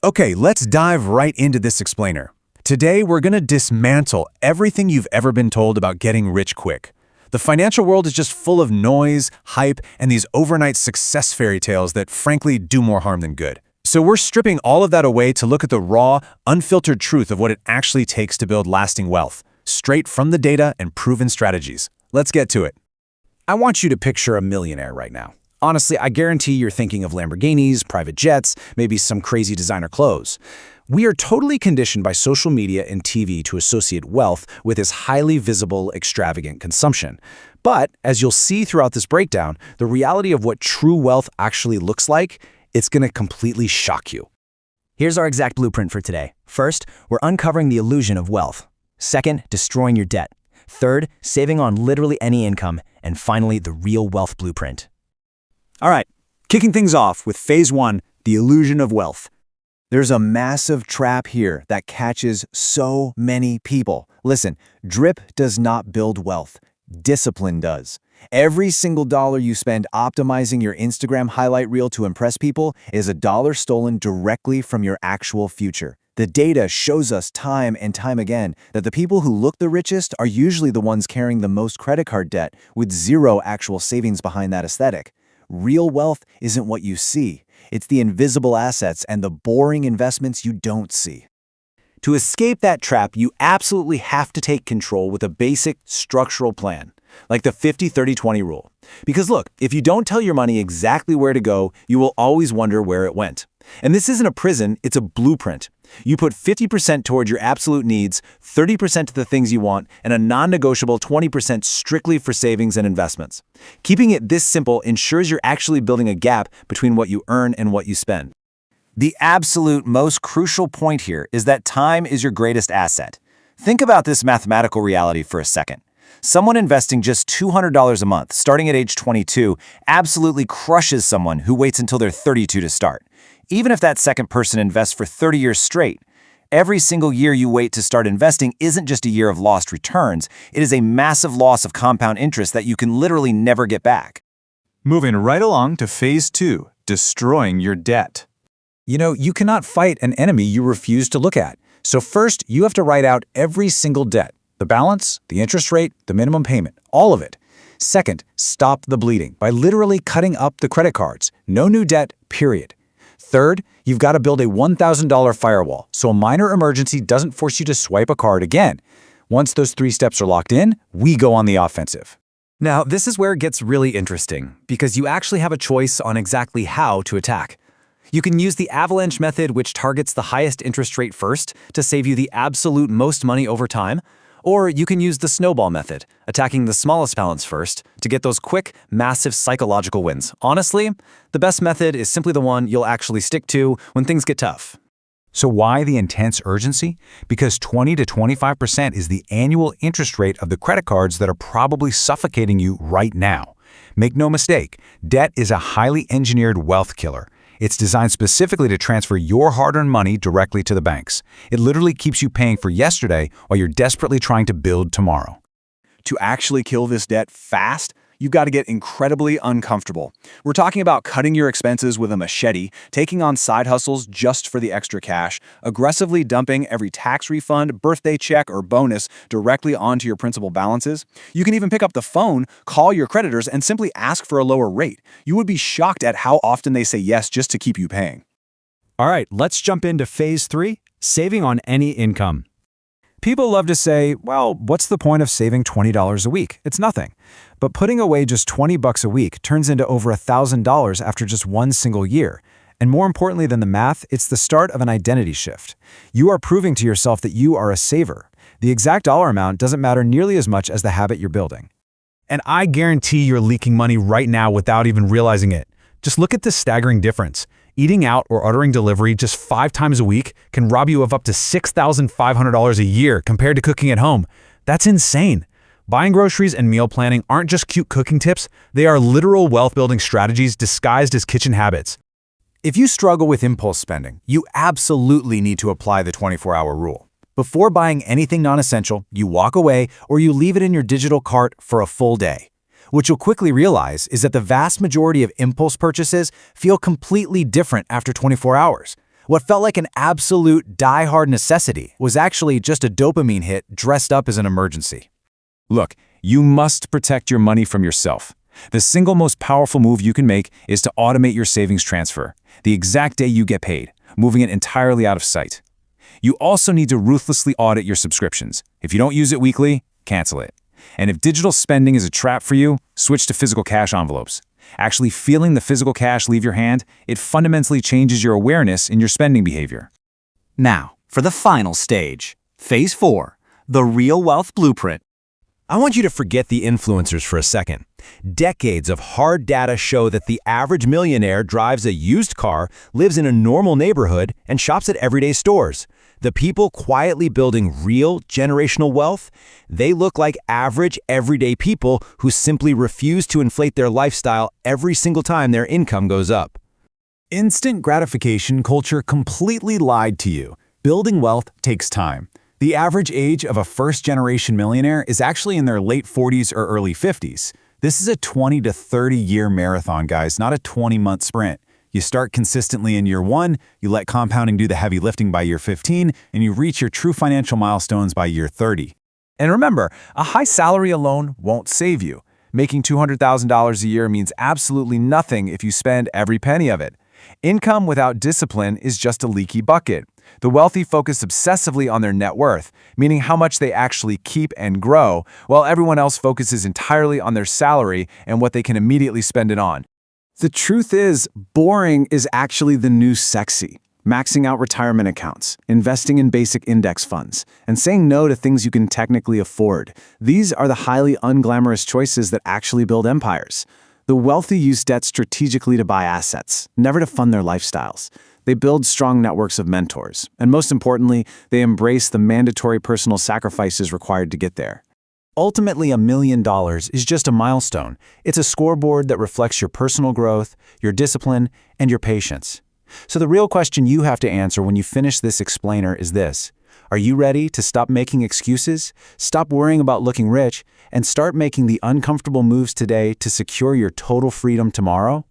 Okay, let's dive right into this explainer. Today, we're going to dismantle everything you've ever been told about getting rich quick. The financial world is just full of noise, hype, and these overnight success fairy tales that frankly do more harm than good. So we're stripping all of that away to look at the raw, unfiltered truth of what it actually takes to build lasting wealth, straight from the data and proven strategies. Let's get to it. I want you to picture a millionaire right now. Honestly, I guarantee you're thinking of Lamborghinis, private jets, maybe some crazy designer clothes. We are totally conditioned by social media and TV to associate wealth with this highly visible, extravagant consumption. But, as you'll see throughout this breakdown, the reality of what true wealth actually looks like, it's going to completely shock you. Here's our exact blueprint for today. First, we're uncovering the illusion of wealth. Second, destroying your debt. Third, saving on literally any income. And finally, the real wealth blueprint. All right, kicking things off with Phase 1, the illusion of wealth. There's a massive trap here that catches so many people. Listen, drip does not build wealth. Discipline does. Every single dollar you spend optimizing your Instagram highlight reel to impress people is a dollar stolen directly from your actual future. The data shows us time and time again that the people who look the richest are usually the ones carrying the most credit card debt with zero actual savings behind that aesthetic. Real wealth isn't what you see. It's the invisible assets and the boring investments you don't see. To escape that trap, you absolutely have to take control with a basic structural plan, like the 50-30-20 rule. Because look, if you don't tell your money exactly where to go, you will always wonder where it went. And this isn't a prison, it's a blueprint. You put 50% toward your absolute needs, 30% to the things you want, and a non-negotiable 20% strictly for savings and investments. Keeping it this simple ensures you're actually building a gap between what you earn and what you spend. The absolute most crucial point here is that time is your greatest asset. Think about this mathematical reality for a second. Someone investing just $200 a month, starting at age 22, absolutely crushes someone who waits until they're 32 to start. Even if that second person invests for 30 years straight, every single year you wait to start investing isn't just a year of lost returns, it is a massive loss of compound interest that you can literally never get back. Moving right along to Phase 2, destroying your debt. You cannot fight an enemy you refuse to look at. So first, you have to write out every single debt. The balance, the interest rate, the minimum payment, all of it. Second, stop the bleeding by literally cutting up the credit cards. No new debt, period. Third, you've got to build a $1,000 firewall so a minor emergency doesn't force you to swipe a card again. Once those 3 steps are locked in, we go on the offensive. Now, this is where it gets really interesting, because you actually have a choice on exactly how to attack. You can use the avalanche method, which targets the highest interest rate first to save you the absolute most money over time, or you can use the snowball method, attacking the smallest balance first to get those quick, massive psychological wins. Honestly, the best method is simply the one you'll actually stick to when things get tough. So why the intense urgency? Because 20 to 25% is the annual interest rate of the credit cards that are probably suffocating you right now. Make no mistake, debt is a highly engineered wealth killer. It's designed specifically to transfer your hard-earned money directly to the banks. It literally keeps you paying for yesterday while you're desperately trying to build tomorrow. To actually kill this debt fast, you've got to get incredibly uncomfortable. We're talking about cutting your expenses with a machete, taking on side hustles just for the extra cash, aggressively dumping every tax refund, birthday check, or bonus directly onto your principal balances. You can even pick up the phone, call your creditors, and simply ask for a lower rate. You would be shocked at how often they say yes just to keep you paying. All right, let's jump into Phase 3, saving on any income. People love to say, well, what's the point of saving $20 a week? It's nothing. But putting away just $20 a week turns into over $1,000 after just one single year. And more importantly than the math, it's the start of an identity shift. You are proving to yourself that you are a saver. The exact dollar amount doesn't matter nearly as much as the habit you're building. And I guarantee you're leaking money right now without even realizing it. Just look at this staggering difference. Eating out or ordering delivery just 5 times a week can rob you of up to $6,500 a year compared to cooking at home. That's insane. Buying groceries and meal planning aren't just cute cooking tips, they are literal wealth-building strategies disguised as kitchen habits. If you struggle with impulse spending, you absolutely need to apply the 24-hour rule. Before buying anything non-essential, you walk away or you leave it in your digital cart for a full day. What you'll quickly realize is that the vast majority of impulse purchases feel completely different after 24 hours. What felt like an absolute die-hard necessity was actually just a dopamine hit dressed up as an emergency. Look, you must protect your money from yourself. The single most powerful move you can make is to automate your savings transfer, the exact day you get paid, moving it entirely out of sight. You also need to ruthlessly audit your subscriptions. If you don't use it weekly, cancel it. And if digital spending is a trap for you, switch to physical cash envelopes. Actually feeling the physical cash leave your hand, it fundamentally changes your awareness in your spending behavior. Now, for the final stage, Phase 4, the Real Wealth Blueprint. I want you to forget the influencers for a second. Decades of hard data show that the average millionaire drives a used car, lives in a normal neighborhood, and shops at everyday stores. The people quietly building real generational wealth, they look like average, everyday people who simply refuse to inflate their lifestyle every single time their income goes up. Instant gratification culture completely lied to you. Building wealth takes time. The average age of a first-generation millionaire is actually in their late 40s or early 50s. This is a 20 to 30-year marathon, guys, not a 20-month sprint. You start consistently in year 1, you let compounding do the heavy lifting by year 15, and you reach your true financial milestones by year 30. And remember, a high salary alone won't save you. Making $200,000 a year means absolutely nothing if you spend every penny of it. Income without discipline is just a leaky bucket. The wealthy focus obsessively on their net worth, meaning how much they actually keep and grow, while everyone else focuses entirely on their salary and what they can immediately spend it on. The truth is, boring is actually the new sexy. Maxing out retirement accounts, investing in basic index funds, and saying no to things you can technically afford. These are the highly unglamorous choices that actually build empires. The wealthy use debt strategically to buy assets, never to fund their lifestyles. They build strong networks of mentors, and most importantly, they embrace the mandatory personal sacrifices required to get there. Ultimately, $1 million is just a milestone. It's a scoreboard that reflects your personal growth, your discipline, and your patience. So the real question you have to answer when you finish this explainer is this: are you ready to stop making excuses, stop worrying about looking rich, and start making the uncomfortable moves today to secure your total freedom tomorrow?